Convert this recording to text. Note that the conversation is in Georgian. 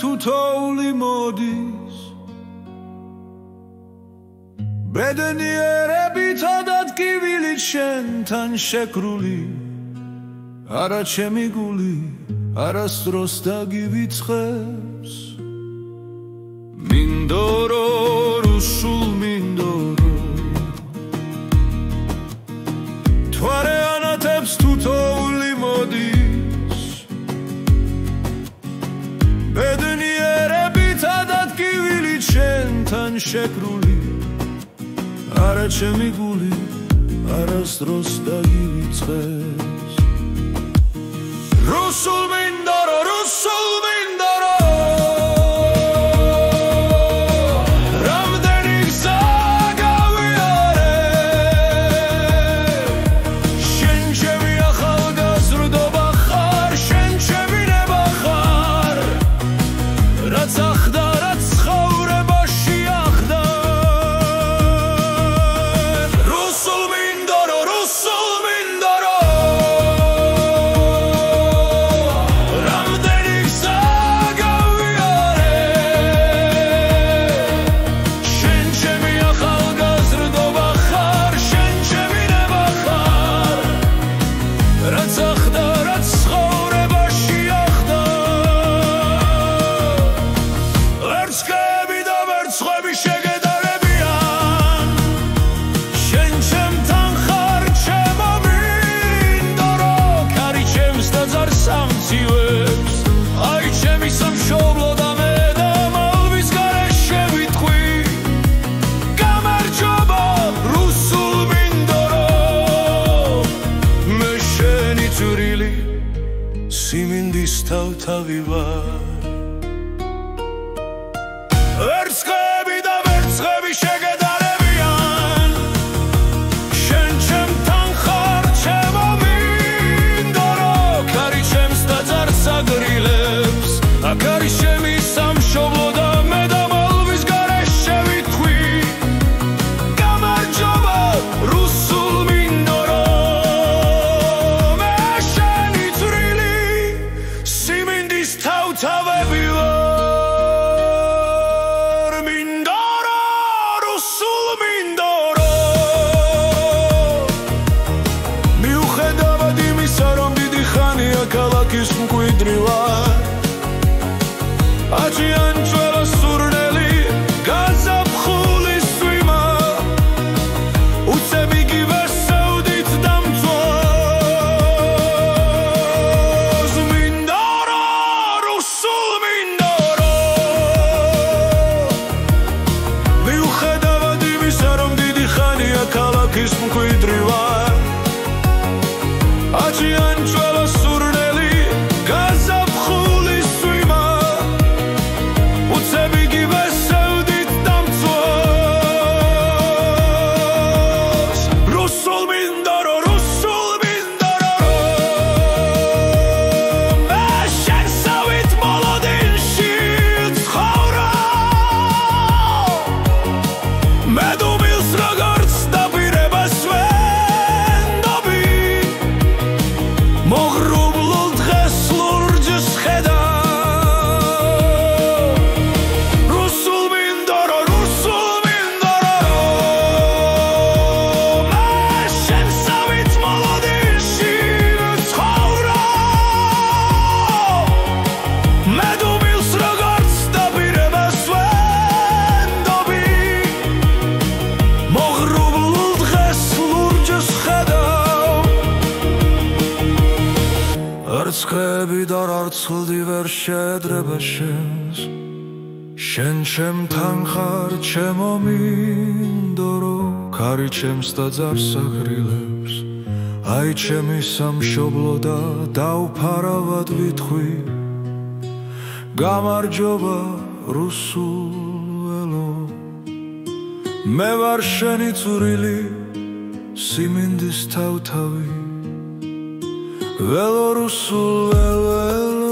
თუთოული მოდის ბედნიერებით ადადგილით შენთან შეკრული არა ჩემი გული არასდროს დაგივიწყებს მინდორო რუსულ მინდორო თვარე ანათებს თუთოული მოდის ბედნიერებით ადადგილით შენთან შეკრული არა ჩემი გული არასდროს დაგივიწყებს რუსულ მინდორო რუსულ მინდორო რამდენი გზა გავიარე შენ ჩემი ახალგაზრდობა ხარ შენ ჩემი ნება ხარ რაც ახდა რაც ცხოვრებაში ახდა რუსულ მინდორო რუსულ მინდორო სიმინდის თავთავი ვარ ვერცხლები და ვერცხლები შეგედარებიან შენ ჩემთან ხარ ჩემო მინდორო ქარი ჩემს დაძარს აგრილებს აქ არის ჩემი სამშობლო და მე დამალვის გარეშე შევიტყვი გამარჯობა რუსულ მინდორო თავთავები ვარ მინდორო რუსულ მინდორო მიუხედავად იმისა რომ დიდი ხანია ქალაქის მკვიდრი ვარ აჭიან წველა სურნელი გაზაფხული სვიმა უცებ იგივე სევდით დამწვას მინდორო ქალაქის მკვიდრი ვარ აჭიან წველა სურნელი გაზაფხული სვიმა უცებ იგივე სევდით დამწვას რუსულ მინდორო რუსულ მინდორო მე შენ სავით მოლოდინში ცხოვრობ მე დუმილს როგორც რცხები და რარცხლდი ვერ შეედრება შენს შენ ჩემთან ხარ ჩემო მინდორო ქარი ჩემს დაძარს აგრილებს აი ჩემი სამშობლო და დავფარავად ვითხვი გამარჯობა რუსულელო მე ვარ შენი წვრილი სიმინდის თავთავი ველო რუსულ ველო